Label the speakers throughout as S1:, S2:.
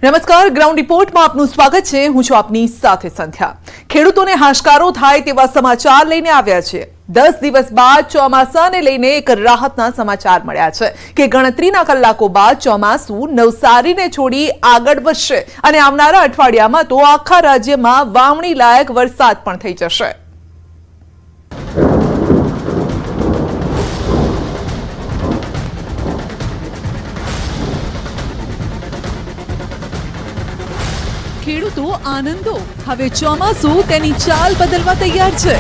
S1: નમસ્કાર, ગ્રાઉન્ડ રિપોર્ટમાં આપનું સ્વાગત છે। હું છું આપની સાથે સંધ્યા। ખેડૂતોને હાશકારો થાય તેવા સમાચાર લઈને આવ્યા છે। 10 દિવસ બાદ ચોમાસાને લઈને એક રાહતના સમાચાર મળ્યા છે કે ગણતરીના કલાકો બાદ ચોમાસું નવસારીને છોડી આગળ વધશે અને આવનારા અઠવાડિયામાં તો આખા રાજ્યમાં વાવણી લાયક વરસાદ પણ થઈ જશે। ખેડૂતો આનંદો, હવે ચોમાસું તેની ચાલ બદલવા તૈયાર છે।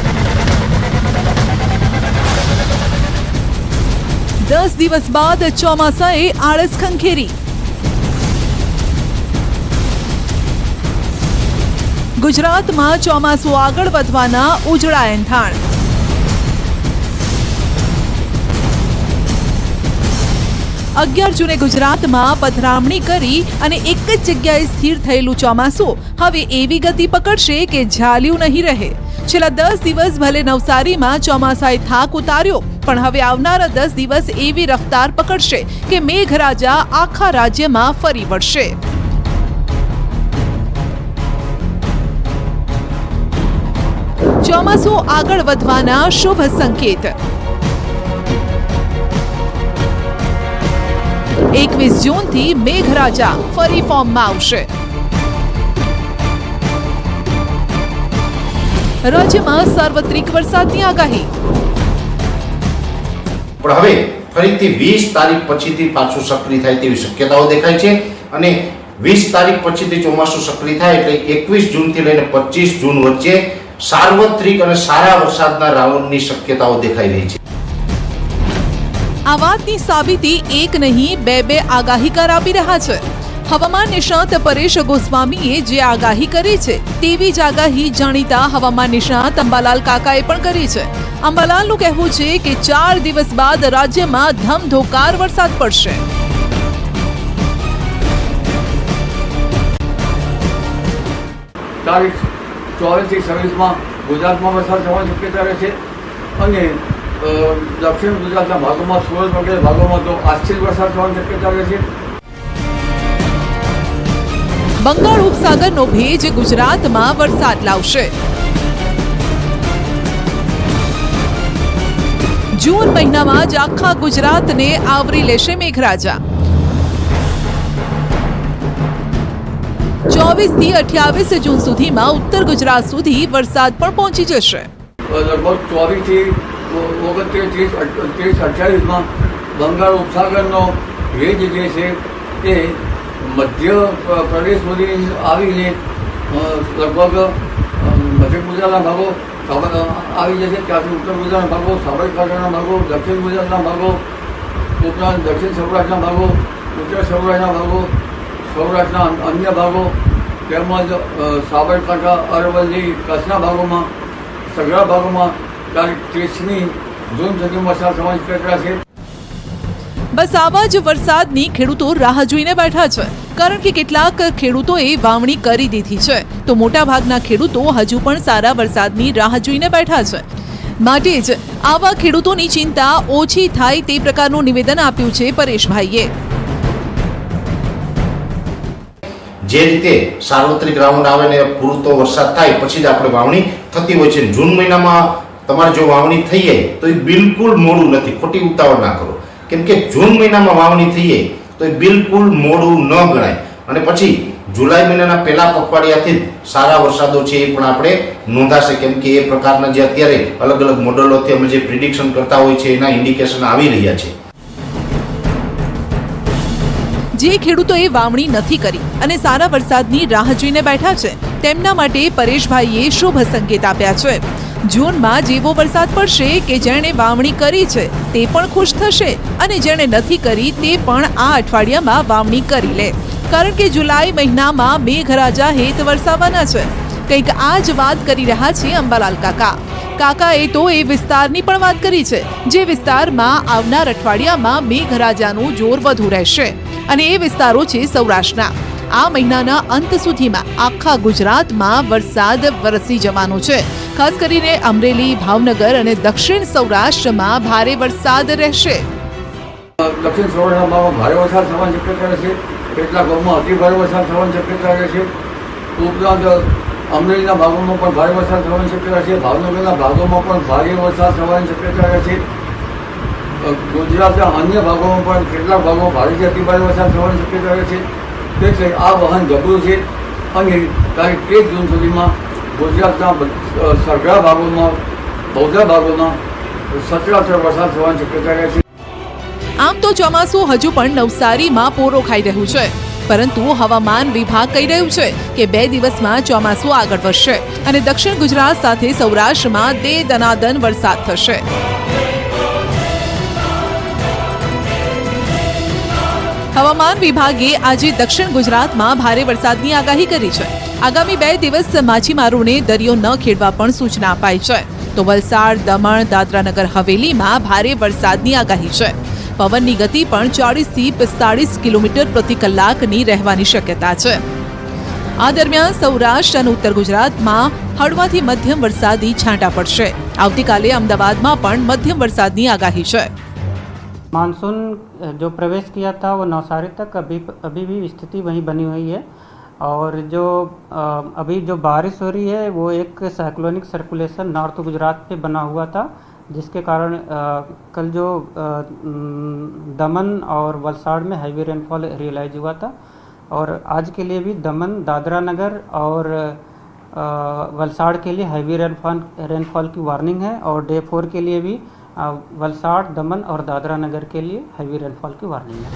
S1: 10 દિવસ બાદ ચોમાસાએ આળસ ખંખેરી। ગુજરાતમાં ચોમાસું આગળ વધવાના ઉજળા એંધાણ। जूने गुजरात में पधरामणी करी अने एक ज जग्याए स्थिर थयेलुं चोमासुं हवे एवी गति पकड़शे के झाल्युं नहीं रहे। छेल्ला 10 दिवस भले नवसारी में चोमासाए थाक उतार्यो, पण हवे आवनारा 10 दिवस एवी रफ्तार पकड़शे के मेघराजा आखा राज्य में फरी वळशे। चोमासुं आगळ वधवाना शुभ संकेत। 21 जून थी मेघराजा फरी फॉर्म में आवशे। राज्य में सार्वत्रिक वरसादनी आगाही।
S2: पण हवे फरीथी 20 तारीख पछीथी पाछुं सक्रिय थाय तेवी शक्यताओ देखाय छे अने 20 तारीख पछीथी ચોમાસું सक्रिय थाय એટલે 21 जून थी लईने 25 जून वच्चे सार्वत्रिक अने सारा वरसादना राउंडनी शक्यताओ देखाई रही छे।
S1: आ वातनी साबीती एक नहीं बे आगाहीकार आपी रह्या छे। हवामान निष्णात परेश गोस्वामीए जे आगाही करी छे तेवी ज आगाही जाणीता हवामान निष्णात अंबालाल काकाए पण करी छे। अंबालालनुं कहेवुं छे के 4 दिवस बाद राज्यमां धमधोकार वरसाद पड़शे।
S3: तारीख 24 થી 26 માં ગુજરાતમાં વરસાદ થવાની શક્યતા રહે છે અને दक्षिण गुजरातना भागों सूरत वगैरह भागों में तो आजथी वरसाद थवानी शक्यता रहे छे।
S1: बंगाळ उपसागरनो भेज गुजरातमां वरसाद लावशे। जून महीनामां ज आखा गुजरातने आवरी लेशे मेघराजा। 24 થી 28 जून सुधीमां उत्तर गुजरात सुधी वरसाद पण पहोंची जशे।
S3: लगभग 24 થી 29, 30, 28 में बंगाळ उपसागरનો ભેજ જે છે તે મધ્ય પ્રદેશ સુધી આવીને લગભગ મધ્ય ગુજરાતના ભાગો આવી જશે। ત્યાંથી ઉત્તર ગુજરાતના ભાગો, સાબરકાંઠાના ભાગો, દક્ષિણ ગુજરાતના ભાગો, ઉપરાંત દક્ષિણ સૌરાષ્ટ્રના ભાગો, ઉત્તર સૌરાષ્ટ્રના ભાગો, સૌરાષ્ટ્રના અન્ય ભાગો તેમજ સાબરકાંઠા, અરવલ્લી, કચ્છના ભાગોમાં સઘળા ભાગોમાં तारीख 30 जून सुधी वरसाद थवानी शक्यता छे।
S1: बस आवा ज वरसादनी खेडूतो राह जोईने बैठा छे, कारण के केटलाक खेडूतोए वावणी करी दीधी छे तो मोटा भागना खेडूतो हजू पण सारा वरसादनी राह जोईने बैठा छे। माटे ज आवा खेडूतोनी चिंता ओછી થાય તે પ્રકારનું નિવેદન આપ્યું છે પરેશભાઈએ।
S2: જે રીતે સાર્વત્રિક રાઉન્ડ આવે ને પૂરતો વરસાદ થાય પછી જ આપણે વાવણી થતી હોય છે। જૂન મહિનામાં તમારે જો વાવણી થઈ જાય તો એ બિલકુલ મોડું નથી, ખોટી ઉતાવળ ના કરો, કેમ કે જૂન મહિનામાં વાવણી થઈ જાય તો એ બિલકુલ મોડું ન ગણાય અને પછી જુલાઈ મહિનાના પહેલા પખવાડિયાથી સારા વરસાદો છે એ પણ આપણે નોંધાશે, કેમ કે એ પ્રકારના જે અત્યારે અલગ અલગ મોડેલોથી અમે જે પ્રિડિક્શન કરતા હોય છે એના ઇન્ડિકેશન આવી રહ્યા છે।
S1: જે ખેડૂતોએ વાવણી નથી કરી અને સારા વરસાદની રાહ જોઈને બેઠા છે તેમના માટે પરેશભાઈએ શુભ સંકેત આપ્યા છે। જૂનમાં જેવો વરસાદ પડશે કે જેણે વાવણી કરી છે તે પણ ખુશ થશે અને જેણે નથી કરી તે પણ આ અઠવાડિયામાં વાવણી કરી લે, કારણ કે જુલાઈ મહિનામાં મેઘરાજા હેત વરસાવવાના છે। કંઈક આ જ વાત કરી રહ્યા છે અંબાલાલ કાકા। કાકાએ તો એ વિસ્તારની પણ વાત કરી છે જે વિસ્તારમાં આવનાર અઠવાડિયામાં મેઘરાજાનું જોર વધુ રહેશે અને એ વિસ્તારો છે સૌરાષ્ટ્રના। આ મહિનાના અંત સુધીમાં આખા ગુજરાતમાં વરસાદ વરસી જવાનો છે। ખાસ કરીને અમરેલી, ભાવનગર અને દક્ષિણ સૌરાષ્ટ્રમાં ભારે વરસાદ રહેશે।
S3: દક્ષિણ સૌરાષ્ટ્રમાં ભારે વરસાદ થવાની શક્યતા રહેશે। કેટલાક ભાગમાં અતિભારે વરસાદ થવાની શક્યતા રહે છે. ઉપરાંત અમરેલીના ભાગોમાં પણ ભારે વરસાદ થવાની શક્યતા છે. ભાવનગરના ભાગોમાં પણ ભારે વરસાદ થવાની શક્યતા રહે છે. ગુજરાતના અન્ય ભાગોમાં પણ કેટલાક ભાગોમાં ભારેથી અતિભારે વરસાદ થવાની શક્યતા રહે છે. તેથી આ વહન જબરું છે અને તારીખ 13 જૂન સુધીમાં ગુજરાતના સઘળા ભાગોમાં બહુધા ભાગોમાં સચરાચર વરસાદ થવાની શક્યતા રહે છે.
S1: આમ તો ચોમાસું હજુ પણ નવસારીમાં પોરો ખાઈ રહ્યું છે, પરંતુ હવામાન વિભાગ કહી રહ્યું છે કે 2 દિવસમાં ચોમાસું આગળ વધશે અને દક્ષિણ ગુજરાત સાથે સૌરાષ્ટ્રમાં દે દનાદન વરસાદ થશે. હવામાન વિભાગે આજે દક્ષિણ ગુજરાતમાં ભારે વરસાદની આગાહી કરી છે. આગામી 2 દિવસ માછીમારોને દરિયો ન ખેડવા પણ સૂચના અપાઈ છે. તો વલસાડ, દમણ, દાદરાનગર હવેલીમાં ભારે વરસાદની આગાહી છે. પવનની ગતિ પણ 40 થી 45 કિલોમીટર પ્રતિ કલાકની રહેવાની શક્યતા છે. આ દરમિયાન સૌરાષ્ટ્ર અને ઉત્તર ગુજરાતમાં હળવાથી મધ્યમ વરસાદી છાંટા પડશે. આવતીકાલે અમદાવાદમાં પણ મધ્યમ વરસાદની આગાહી છે.
S4: मानसून जो प्रवेश किया था वो नवसारी तक अभी भी स्थिति वहीं बनी हुई है और जो अभी जो बारिश हो रही है वो एक साइक्लोनिक सर्कुलेशन नॉर्थ गुजरात पे बना हुआ था, जिसके कारण कल जो दमन और वलसाड़ में हैवी रेनफॉल रियलाइज हुआ था और आज के लिए भी दमन, दादरा नगर और वलसाड़ के लिए हैवी रेनफॉल की वार्निंग है और डे 4 के लिए भी वलसाड़, दमन और दादरा नगर के लिए हैवी रेनफॉल की वार्निंग है.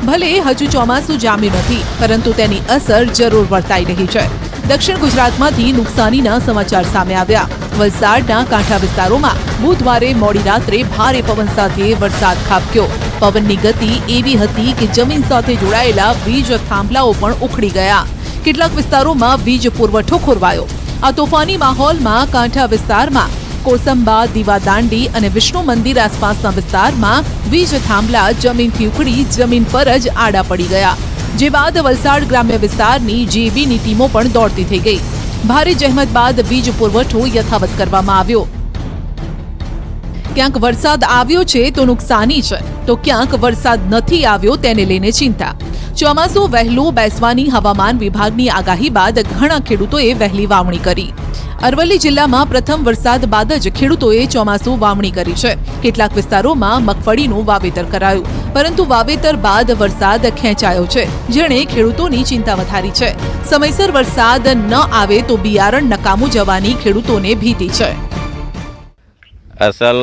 S1: ભલે હજુ ચોમાસું જામ્યું નથી, પરંતુ તેની અસર જરૂર વર્તાઈ રહી છે. દક્ષિણ ગુજરાતમાંથી નુકસાનીના સમાચાર સામે આવ્યા. વલસાડના કાંઠા વિસ્તારોમાં બુધવારે મોડી રાત્રે ભારે પવન સાથે વરસાદ ખાબક્યો. પવનની ગતિ એવી હતી કે જમીન સાથે જોડાયેલા વીજ થાંભલાઓ પણ ઉખડી ગયા. કેટલાક વિસ્તારોમાં વીજ પુરવઠો ખોરવાયો. આ તોફાની માહોલમાં કાંઠા વિસ્તારમાં કોસંબા, દીવાદાંડી અને વિષ્ણુ મંદિર આસપાસના વિસ્તારમાં વીજ થાંભલા જમીનથી ઉખડી જમીન પર જ આડા પડી ગયા. જે બાદ વલસાડ ગ્રામ્ય વિસ્તારની જેબીની ટીમો પણ દોડતી થઈ ગઈ. ભારે જહેમત બાદ વીજ પુરવઠો યથાવત કરવામાં આવ્યો. ક્યાંક વરસાદ આવ્યો છે તો નુકસાની છે, તો ક્યાંક વરસાદ નથી આવ્યો તેને લઈને ચિંતા. ચોમાસું વહેલું બેસવાની હવામાન વિભાગની આગાહી બાદ ઘણા ખેડૂતોએ વહેલી વાવણી કરી. અરવલ્લી જિલ્લામાં પ્રથમ વરસાદ બાદ જ ખેડૂતોએ ચોમાસું વાવણી કરી છે. કેટલાક વિસ્તારોમાં મગફળીનું વાવેતર કરાયું, પરંતુ વાવેતર બાદ વરસાદ ખેંચાયો છે, જેણે ખેડૂતોની ચિંતા વધારી છે. સમયસર વરસાદ ન આવે તો બિયારણ નકામું જવાની ખેડૂતોને ભીતિ છે.
S5: આ સાલ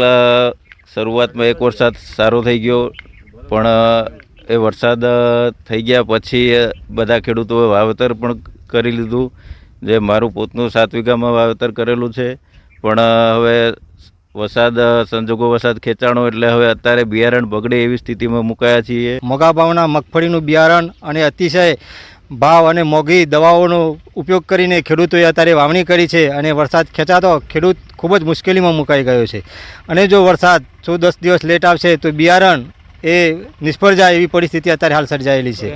S5: શરૂઆતમાં એક વરસાદ સારો થઈ ગયો, પણ એ વરસાદ થઈ ગયા પછી બધા ખેડૂતોએ વાવેતર પણ કરી લીધું. જે મારું પોતનું 7 વીઘામાં વાવેતર કરેલું છે, પણ હવે સંજોગો વરસાદ ખેંચાણો એટલે હવે અત્યારે બિયારણ બગડે એવી સ્થિતિમાં મુકાયા છીએ.
S6: મોંઘા ભાવના મગફળીનું બિયારણ અને અતિશય ભાવ અને મોંઘી દવાઓનો ઉપયોગ કરીને ખેડૂતોએ અત્યારે વાવણી કરી છે અને વરસાદ ખેંચાતો ખેડૂત ખૂબ જ મુશ્કેલીમાં મુકાઈ ગયો છે. અને જો વરસાદ 10 દિવસ લેટ આવશે તો બિયારણ એ નિષ્ફળ જાય એવી પરિસ્થિતિ અત્યારે હાલ સર્જાયેલી છે.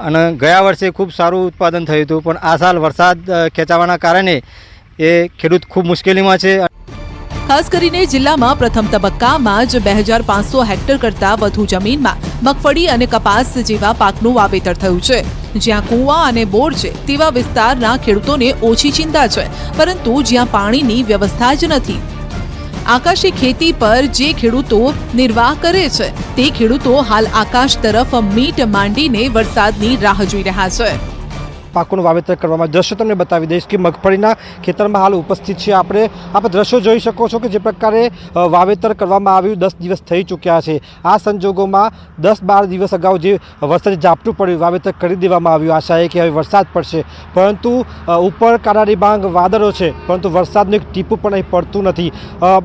S6: અને ગયા વર્ષે ખૂબ સારું ઉત્પાદન થયું હતું, પણ આ સાલ વરસાદ ખેંચાવાના કારણે એ ખેડૂત ખૂબ મુશ્કેલીમાં છે.
S1: ખાસ કરીને જિલ્લામાં પ્રથમ તબક્કામાં જ 2500 હેક્ટર કરતાં વધુ જમીનમાં મગફળી અને કપાસ જેવા પાકનું વાવેતર થયું છે. જ્યાં કૂવા અને બોર છે તેવા વિસ્તારના ખેડૂતોને ઓછી ચિંતા છે, પરંતુ જ્યાં પાણીની વ્યવસ્થા જ નથી. આકાશી ખેતી પર જે ખેડૂતો નિર્વાહ કરે છે તે ખેડૂતો હાલ આકાશ તરફ મીટ માંડીને વરસાદની રાહ જોઈ રહ્યા છે.
S6: પાકોનું વાવેતર કરવામાં દ્રશ્યો તમને બતાવી દઈશ કે મગફળીના ખેતરમાં હાલ ઉપસ્થિત છે. આપણે દ્રશ્યો જોઈ શકો છો કે જે પ્રકારે વાવેતર કરવામાં આવ્યું 10 દિવસ થઈ ચૂક્યા છે. આ સંજોગોમાં 10-12 દિવસ અગાઉ જે વરસાદી ઝાપટું પડ્યું વાવેતર કરી દેવામાં આવ્યું. આશા એ કે હવે વરસાદ પડશે, પરંતુ ઉપર કાળા ડિબાંગ વાદળો છે, પરંતુ વરસાદનું એક ટીપું પણ અહીં પડતું નથી.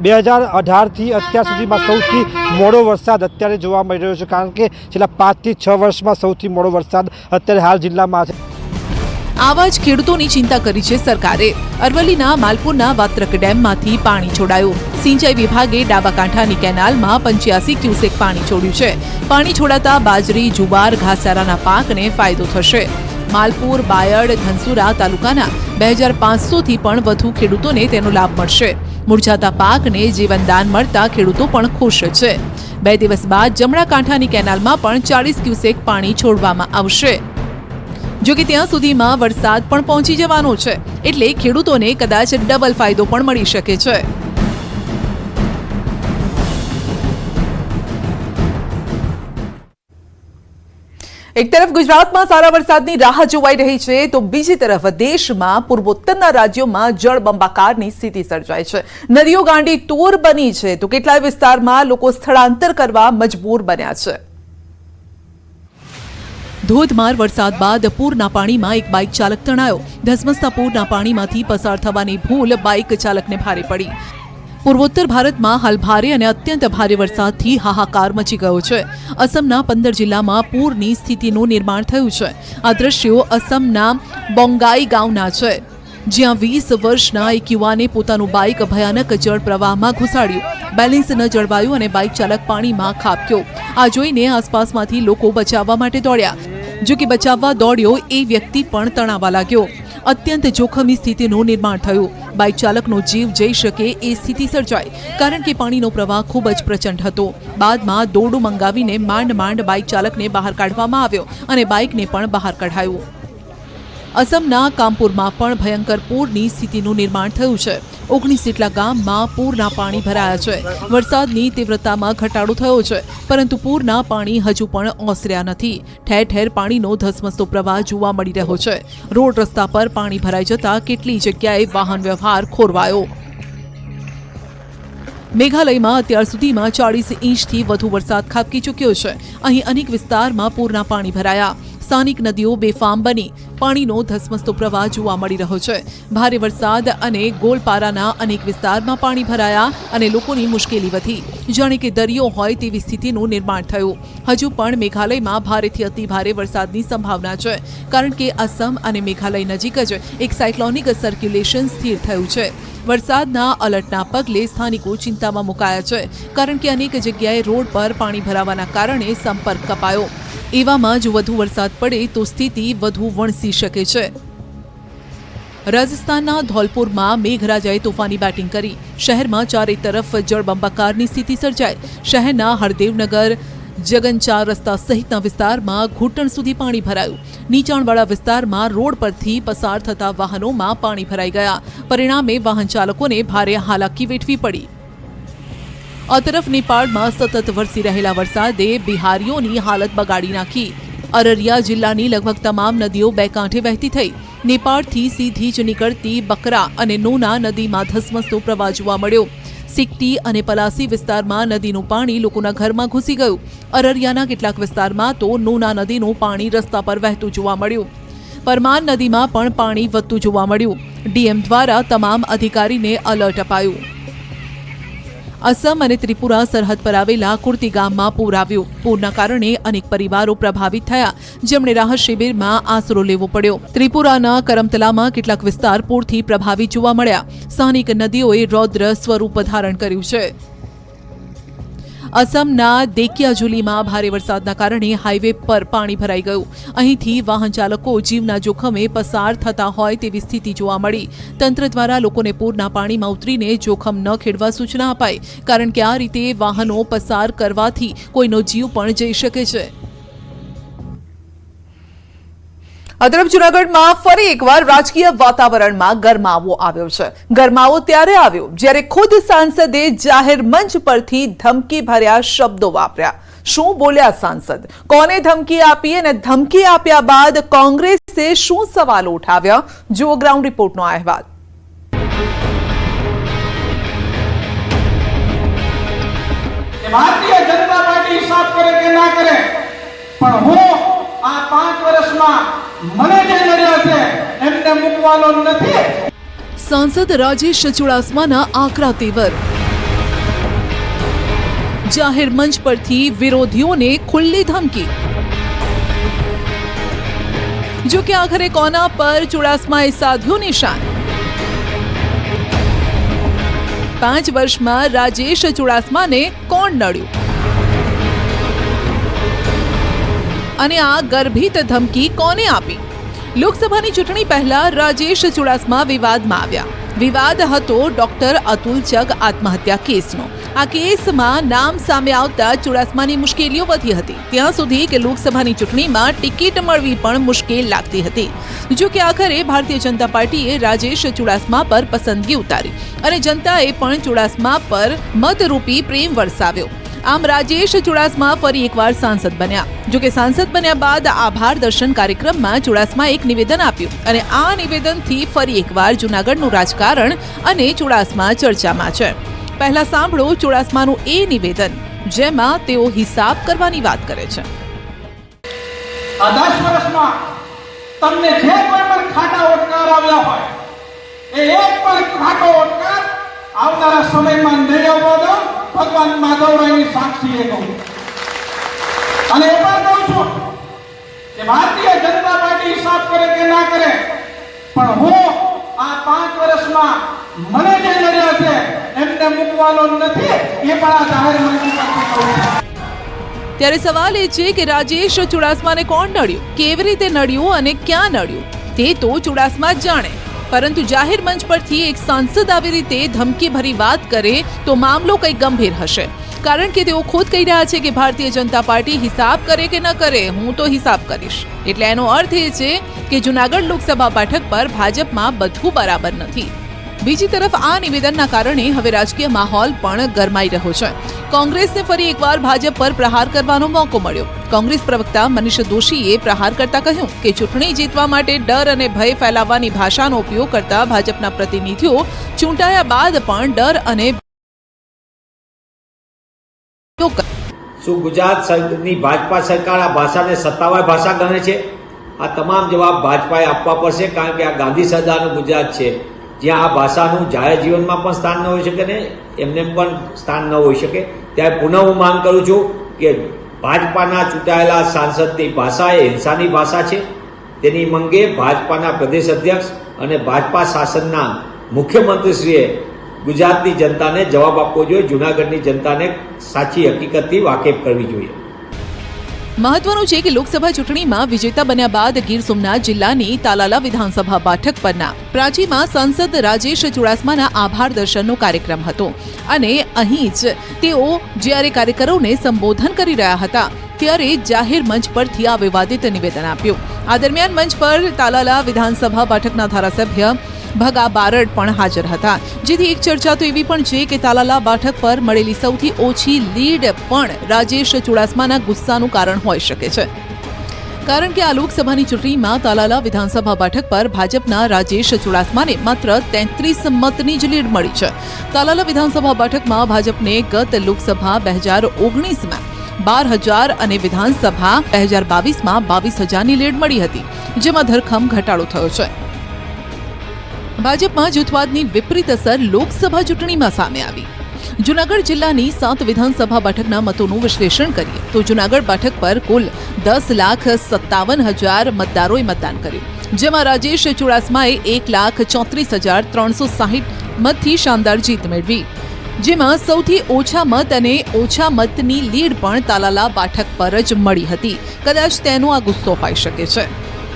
S6: 2018થી અત્યાર સુધીમાં સૌથી મોડો વરસાદ અત્યારે જોવા મળી રહ્યો છે, કારણ કે છેલ્લા 5 થી 6 વર્ષમાં સૌથી મોડો વરસાદ અત્યારે હાલ જિલ્લામાં છે.
S1: આવા જ ખેડૂતોની ચિંતા કરી છે સરકારે. અરવલ્લીના માલપુરના વાત્રક ડેમમાંથી પાણી છોડાયું. સિંચાઈ વિભાગે ડાબા કાંઠાની કેનાલમાં 85 ક્યુસેક પાણી છોડ્યું છે. પાણી છોડાતા બાજરી, જુવાર, ઘાસચારાના પાકને ફાયદો થશે. માલપુર, બાયડ, ધનસુરા તાલુકાના 2500થી પણ વધુ ખેડૂતોને તેનો લાભ મળશે. મુરઝાતા પાકને જીવનદાન મળતા ખેડૂતો પણ ખુશ છે. 2 દિવસ બાદ જમણા કાંઠાની કેનાલમાં પણ 40 ક્યુસેક પાણી છોડવામાં આવશે. જો કે ત્યાં સુધીમાં વરસાદ પણ પહોંચી જવાનો છે, એટલે ખેડૂતોને કદાચ ડબલ ફાયદો પણ મળી શકે છે. એક તરફ ગુજરાતમાં સારા વરસાદની રાહ જોવાઈ રહી છે, તો બીજી તરફ દેશમાં પૂર્વોત્તરના રાજ્યોમાં જળબંબાકારની સ્થિતિ સર્જાય છે. નદીઓ ગાંડી તૂર બની છે, તો કેટલાય વિસ્તારમાં લોકો સ્થળાંતર કરવા મજબૂર બન્યા છે. ધોધમાર વરસાદ બાદ પૂરના પાણીમાં એક બાઇક ચાલક તણાયો. ધસમસતા પૂરના પાણીમાંથી પસાર થવાની ભૂલ બાઇક ચાલકને ભારે પડી. પૂર્વોત્તર ભારતમાં હાલ ભારે અને અત્યંત ભારે વરસાદથી હાહાકાર મચી ગયો છે. અસમના 15 જિલ્લામાં પૂરની સ્થિતિનું નિર્માણ થયું છે. આ દ્રશ્યો અસમના બોંગાઈ ગામના છે, જ્યાં 20 વર્ષના એક યુવાને પોતાનું બાઇક ભયાનક જળ પ્રવાહમાં ઘુસાડ્યું. બેલેન્સ ન જળવાયું અને બાઇક ચાલક પાણીમાં ખાબક્યો. આ જોઈને આસપાસમાંથી લોકો બચાવવા માટે દોડ્યા. જો કે બચાવવા દોડ્યો એ વ્યક્તિ પણ તણાવા લાગ્યો. અત્યંત જોખમી સ્થિતિનું નિર્માણ થયું. બાઇક ચાલકનો જીવ જઈ શકે એ સ્થિતિ સર્જાઈ, કારણ કે પાણીનો પ્રવાહ ખૂબ જ પ્રચંડ હતો. બાદમાં દોરડું મંગાવીને માંડ બાઇક ચાલકને બહાર કાઢવામાં આવ્યો અને બાઇકને પણ બહાર કઢાયું. અસમના કામપુરમાં પણ ભયંકર પૂરની સ્થિતિનું નિર્માણ થયું છે. 19 જેટલા ગામમાં પૂરના પાણી ભરાયા છે. વરસાદની તીવ્રતામાં ઘટાડો થયો છે, પરંતુ પૂરના પાણી હજુ પણ ઓસર્યા નથી. ઠેર ઠેર પાણીનો ધસમસતો પ્રવાહ જોવા મળી રહ્યો છે. રોડ રસ્તા પર પાણી ભરાઈ જતા કેટલી જગ્યાએ વાહન વ્યવહાર ખોરવાયો. મેઘાલયમાં અત્યાર સુધીમાં 40 ઇંચથી વધુ વરસાદ ખાબકી ચૂક્યો છે. અહીં અનેક વિસ્તારમાં પૂરના પાણી ભરાયા. સ્થાનિક નદીઓ બેફામ બની. પાણીનો ધસમસતો પ્રવાહ જોવા મળી રહ્યો છે. ભારે વરસાદ અને ગોલપારાના અનેક વિસ્તારમાં પાણી ભરાયા અને લોકોની મુશ્કેલી વધી. જાણે કે દરિયો હોય તેવી સ્થિતિનું નિર્માણ થયું. હજુ પણ મેઘાલયમાં ભારેથી અતિ ભારે વરસાદની સંભાવના છે, કારણ કે અસમ અને મેઘાલય નજીક જ એક સાયક્લોનિક સર્ક્યુલેશન સ્થિર થયું છે. વરસાદના અલર્ટના પગલે સ્થાનિકો ચિંતામાં મુકાયા છે, કારણ કે અનેક જગ્યાએ રોડ પર પાણી ભરાવાના કારણે સંપર્ક કપાયો. એવામાં જો વધુ વરસાદ પડે તો સ્થિતિ વધુ વણસી શકે છે. રાજસ્થાનના ધોલપુરમાં મેઘરાજાએ તોફાની બેટિંગ કરી. શહેરમાં ચારે તરફ જળબંબાકારની સ્થિતિ સર્જાઈ. શહેરના હરદેવનગર, જગનચાર રસ્તા સહિતના વિસ્તારમાં ઘૂંટણ સુધી પાણી ભરાયું. નીચાણવાળા વિસ્તારમાં રોડ પરથી પસાર થતા વાહનોમાં પાણી ભરાઈ ગયા. પરિણામે વાહન ચાલકોને ભારે હાલાકી વેઠવી પડી. આ તરફ નેપાળમાં સતત વરસી રહેલા વરસાદે બિહારીઓની હાલત બગાડી નાખી. અરરિયા જિલ્લાની લગભગ તમામ નદીઓ બે કાંઠે વહેતી થઈ. નેપાળથી સીધી જ નીકળતી બકરા અને નોના નદીમાં ધસમસતો પ્રવાહ જોવા મળ્યો. સિકટી અને પલાસી વિસ્તારમાં નદીનું પાણી લોકોના ઘરમાં ઘૂસી ગયું. અરરિયાના કેટલાક વિસ્તારમાં તો નોના નદીનું પાણી રસ્તા પર વહેતું જોવા મળ્યું. પરમાન નદીમાં પણ પાણી વધતું જોવા મળ્યું. ડીએમ દ્વારા તમામ અધિકારીને એલર્ટ અપાયું. અસમ અને ત્રિપુરા સરહદ પર આવેલા કુર્તી ગામમાં પૂર આવ્યું. પૂરના કારણે અનેક પરિવારો પ્રભાવિત થયા, જેમણે રાહત શિબિરમાં આશરો લેવો પડ્યો. ત્રિપુરાના કરમતલામાં કેટલાક વિસ્તાર પૂરથી પ્રભાવિત જોવા મળ્યા. સ્થાનિક નદીઓએ રૌદ્ર સ્વરૂપ ધારણ કર્યું છે. અસમના દેકિયાજુલીમાં ભારે વરસાદના કારણે હાઈવે પર પાણી ભરાઈ ગયું. અહીંથી વાહન ચાલકો જીવના જોખમે પસાર થતા હોય તેવી સ્થિતિ જોવા મળી. તંત્ર દ્વારા લોકોને પૂરના પાણીમાં ઉતરીને જોખમ ન ખેડવા સૂચના અપાઈ, કારણ કે આ રીતે વાહનો પસાર કરવાથી કોઈનો જીવ પણ જઈ શકે છે. આ તરફ જૂનાગઢમાં ફરી એકવાર રાજકીય વાતાવરણમાં ગરમાવો આવ્યો છે. ગરમાવો ત્યારે આવ્યો જ્યારે ખુદ સાંસદે જાહેર મંચ પરથી ધમકી ભર્યા શબ્દો વાપર્યા. શું બોલ્યા સાંસદ? કોને ધમકી આપી અને ધમકી આપ્યા બાદ કોંગ્રેસે શું સવાલો ઉઠાવ્યા? જુઓ ગ્રાઉન્ડ રિપોર્ટનો અહેવાલ.
S7: ભારતીય જનતા પાર્ટી સાફ કરે કે ના કરે, પણ હું આ 5 વર્ષમાં મને જે નડ્યા છે એમને મૂકવાનો નથી.
S1: સાંસદ રાજેશ ચુડાસમાના આકરા તેવર. જાહેર મંચ પરથી વિરોધીઓને ખુલ્લી ધમકી. જો કે આખરે કોના પર ચુડાસમાએ સાધ્યું નિશાન? 5 વર્ષમાં રાજેશ ચુડાસમાને કોણ નડ્યું? અને આ ગર્ભિત ધમકી કોને આપી? લોકસભાની ચૂંટણી પહેલા રાજેશ ચુડાસમા વિવાદમાં આવ્યા. વિવાદ હતો ડોક્ટર અતુલ ચગ આત્મહત્યા કેસનો। આ કેસમાં નામ સામે આવતા ચુડાસમાની મુશ્કેલીઓ વધી હતી, ત્યાં સુધી કે લોકસભાની ચૂંટણીમાં ટિકિટ મળવી પણ મુશ્કેલ લાગતી હતી। જો કે આખરે ભારતીય જનતા પાર્ટીએ રાજેશ ચુડાસમા પર પસંદગી ઉતારી અને જનતાએ પણ ચુડાસમા પર મતરૂપી પ્રેમ વરસાવ્યો। આમ રાજેશ ચુડાસમા ફરી એકવાર સાંસદ બન્યા। જો કે સાંસદ બન્યા બાદ આભાર દર્શન કાર્યક્રમમાં ચુડાસમાએ એક નિવેદન આપ્યું અને આ નિવેદનથી ફરી એકવાર જૂનાગઢનું રાજકારણ અને ચુડાસમા ચર્ચામાં છે। પહેલા સાંભળો ચુડાસમાનું એ નિવેદન, જેમાં તેઓ હિસાબ કરવાની વાત કરે છે।
S7: આ 10 વર્ષમાં તમને જે કોઈ પણ ખાટા ઓટકાર આવ્યા હોય એ એક પણ ખાટો ઓટકાર આવનારા સમયમાં નહીં આવવા દો, ભગવાન માધવરાયની સાક્ષીએ કહું। અને એ પણ કહું છું કે ભારતીય જનતા પાર્ટી હિસાબ કરે કે ના કરે, પણ હું આ 5 વર્ષમાં મને જે નડ્યા છે એમને મૂકવાનો નથી, એ પણ આ જાહેર મંચ પરથી કહું છું।
S1: ત્યારે સવાલ એ છે કે રાજેશ ચુડાસમાને કોણ નડ્યું, કેવી રીતે નડ્યું અને ક્યાં નડ્યું તે તો ચુડાસમા જ જાણે। પરંતુ જાહેર મંચ પરથી એક સાંસદ આવી રીતે ધમકીભરી વાત કરે તો મામલો કંઈક ગંભીર હશે, કારણ કે તેઓ ખુદ કહી રહ્યા છે કે ભારતીય જનતા પાર્ટી હિસાબ કરે કે ન કરે, હું તો હિસાબ કરીશ। એટલે એનો અર્થ એ છે કે જૂનાગઢ લોકસભા બેઠક પર ભાજપમાં બધું બરાબર નથી। બીજી તરફ આ નિવેદનના કારણે હવે રાજકીય માહોલ પણ ગરમાઈ રહ્યો છે। કોંગ્રેસને ફરી એકવાર ભાજપ પર પ્રહાર કરવાનો મોકો મળ્યો। કોંગ્રેસ પ્રવક્તા મનીષ દોશીએ પ્રહાર કરતા કહ્યું કે ચૂંટણી જીતવા માટે ડર અને ભય ફેલાવવાની ભાષાનો ઉપયોગ કરતા ભાજપના પ્રતિનિધિઓ ચૂંટાયા બાદ પણ ડર અને
S8: શું ગુજરાતની ભાજપા સરકાર આ ભાષાને સત્તાવાર ભાષા ગણે છે? આ તમામ જવાબ ભાજપાએ આપવા પડશે, કારણ કે આ ગાંધી સરદારનું ગુજરાત છે, જ્યાં આ ભાષાનું જાહેર જીવનમાં પણ સ્થાન ન હોઈ શકે ને એમને પણ સ્થાન ન હોઈ શકે। ત્યારે પુનઃ હું માંગ કરું છું કે ભાજપાના ચૂંટાયેલા સાંસદની ભાષા એ હિંસાની ભાષા છે। તેની મંગે ભાજપાના પ્રદેશ અધ્યક્ષ અને ભાજપા શાસનના મુખ્યમંત્રીશ્રીએ ગુજરાતની જનતાને જવાબ આપવો જોઈએ, જૂનાગઢની જનતાને સાચી હકીકતથી વાકેફ કરવી જોઈએ।
S1: મહત્વનું છે કે લોકસભા ચૂંટણીમાં વિજેતા બન્યા બાદ ગીર સોમનાથ જિલ્લાની તાલાલા વિધાનસભા બેઠક પરના પ્રાચીમાં સાંસદ રાજેશ ચુડાસમાના આભાર દર્શનનો કાર્યક્રમ હતો અને અહીં જ તેઓ જ્યારે કાર્યકરોને સંબોધન કરી રહ્યા હતા ત્યારે જાહેર મંચ પરથી આ વિવાદિત નિવેદન આપ્યું। આ દરમિયાન મંચ પર તાલાલા વિધાનસભા બેઠકના ધારાસભ્ય ભગા બારડ પણ હાજર હતા, જેથી એક ચર્ચા તો એવી પણ છે કે તાલાલા બેઠક પર મળેલી સૌથી ઓછી લીડ પણ રાજેશ ચુડાસમાના ગુસ્સાનું કારણ હોઈ શકે છે, કારણ કે આ લોકસભાની ચૂંટણીમાં તાલાલા વિધાનસભા બેઠક પર ભાજપના રાજેશ ચુડાસમાને માત્ર 33 મતની જ લીડ મળી છે। તાલાલા વિધાનસભા બેઠકમાં ભાજપને ગત લોકસભા 2019માં 12,000 અને વિધાનસભા 2022માં 22,000ની લીડ મળી હતી, જેમાં ધરખમ ઘટાડો થયો છે। ભાજપમાં જૂથવાદની વિપરીત અસર લોકસભા ચૂંટણીમાં સામે આવી। જૂનાગઢ જિલ્લાની 7 વિધાનસભા બેઠકના મતોનું વિશ્લેષણ કરીએ તો જૂનાગઢ બેઠક પર કુલ 10,57,000 મતદારોએ મતદાન કર્યું, જેમાં રાજેશ ચુડાસમાએ 1,34,360 મતથી શાનદાર જીત મેળવી, જેમાં સૌથી ઓછા મત અને ઓછા મતની લીડ પણ તાલાલા બેઠક પર જ મળી હતી। કદાચ તેનો આ ગુસ્સો હોઈ શકે છે,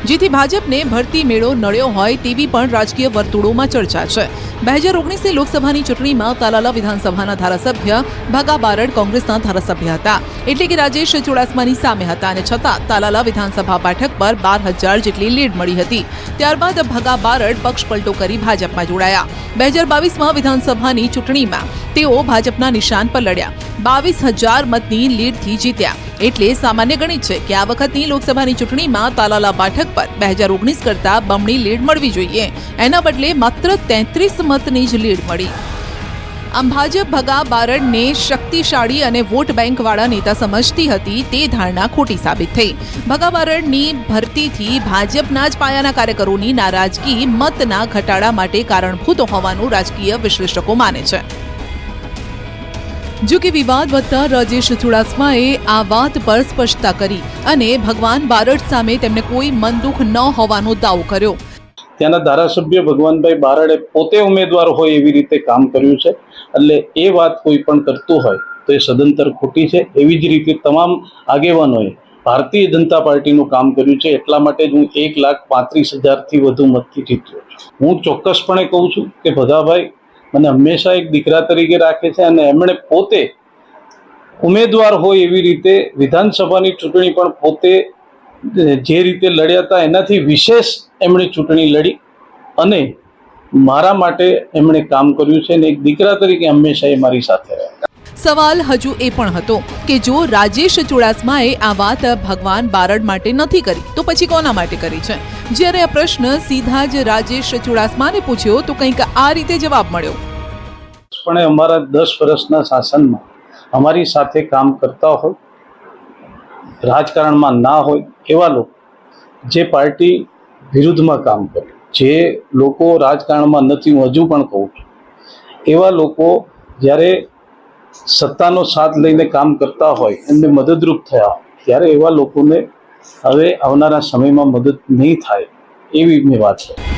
S1: જેથી ભાજપને ભરતી મેળો નડ્યો હોય તેવી પણ રાજકીય વર્તુળોમાં ચર્ચા છે। 2019ની લોકસભાની ચૂંટણીમાં તાલાલા વિધાનસભાના ધારાસભ્ય ભગા બારડ કોંગ્રેસના ધારાસભ્ય હતા, એટલે કે રાજેશ ચુડાસમાની સામે હતા, અને છતાં તાલાલા વિધાનસભા બેઠક પર 12,000 જેટલી લીડ મળી હતી। ત્યારબાદ ભગા બારડ પક્ષપલટો કરી ભાજપમાં જોડાયા। 2022માં વિધાનસભાની ચૂંટણીમાં તેઓ ભાજપના નિશાન પર લડ્યા, 22,000 મતની લીડથી જીત્યા। એટલે સામાન્ય ગણિત છે કે આ વખતની લોકસભાની ચૂંટણીમાં તાલાલા બેઠક પર 2019 કરતા બમણી લીડ મળવી જોઈએ, એના બદલે માત્ર 33 મતની જ લીડ મળી। આમ ભાજપ ભગા બારડને શક્તિશાળી અને વોટ બેંકવાળા નેતા સમજતી હતી તે ધારણા ખોટી સાબિત થઈ। ભગા બારડની ભરતીથી ભાજપના જ પાયાના કાર્યકરોની નારાજગી મતના ઘટાડા માટે કારણભૂત હોવાનું રાજકીય વિશ્લેષકો માને છે। જો કે વિવાદ વધતા રાજેશ ચુડાસમાએ આ વાત પર સ્પષ્ટતા કરી અને ભગવાન બારડ સામે તેમને કોઈ મનદુખ ન હોવાનો દાવો કર્યો।
S9: ત્યાંના ધારાસભ્ય ભગવાનભાઈ બારડે પોતે ઉમેદવાર હોય એવી રીતે કામ કર્યું છે, એટલે એ વાત કોઈ પણ કરતું હોય તો એ સદંતર ખોટી છે। એવી જ રીતે તમામ આગેવાનોએ ભારતીય જનતા પાર્ટીનું કામ કર્યું છે, એટલા માટે જ હું 1,35,000થી વધુ મતથી જીત્યો છું. હું ચોક્કસપણે કહું છું કે ભગાભાઈ મને હંમેશા એક દીકરા તરીકે રાખે છે અને એમણે પોતે ઉમેદવાર હોય એવી રીતે વિધાનસભાની ચૂંટણી પણ પોતે જે રીતે લડ્યા હતા એનાથી વિશેષ એમણે ચૂંટણી લડી અને મારા માટે એમણે કામ કર્યું છે અને એક દીકરા તરીકે હંમેશા એ મારી સાથે રહ્યા.
S1: સવાલ હજુ એ પણ હતો કે જો રાજેશ ચુડાસમાએ આ વાત ભગવાન બારડ માટે નથી કરી તો પછી કોના માટે કરી છે? જ્યારે આ પ્રશ્ન સીધા જ રાજેશ ચુડાસમાને પૂછ્યો તો કંઈક આ રીતે જવાબ મળ્યો.
S9: પણ અમારા 10 વર્ષના શાસનમાં અમારી સાથે કામ કરતા હોય, રાજકારણમાં ના હોય એવા લોકો, જે પાર્ટી વિરુદ્ધમાં કામ કરે, જે લોકો રાજકારણમાં નથી, હું હજુ પણ કહું છું, એવા લોકો જ્યારે સત્તાનો સાથ લઈને કામ કરતા હોય, એમને મદદરૂપ થયા હોય, ત્યારે એવા લોકોને હવે આવનારા સમયમાં મદદ નહીં થાય એવી મેં વાત કરી.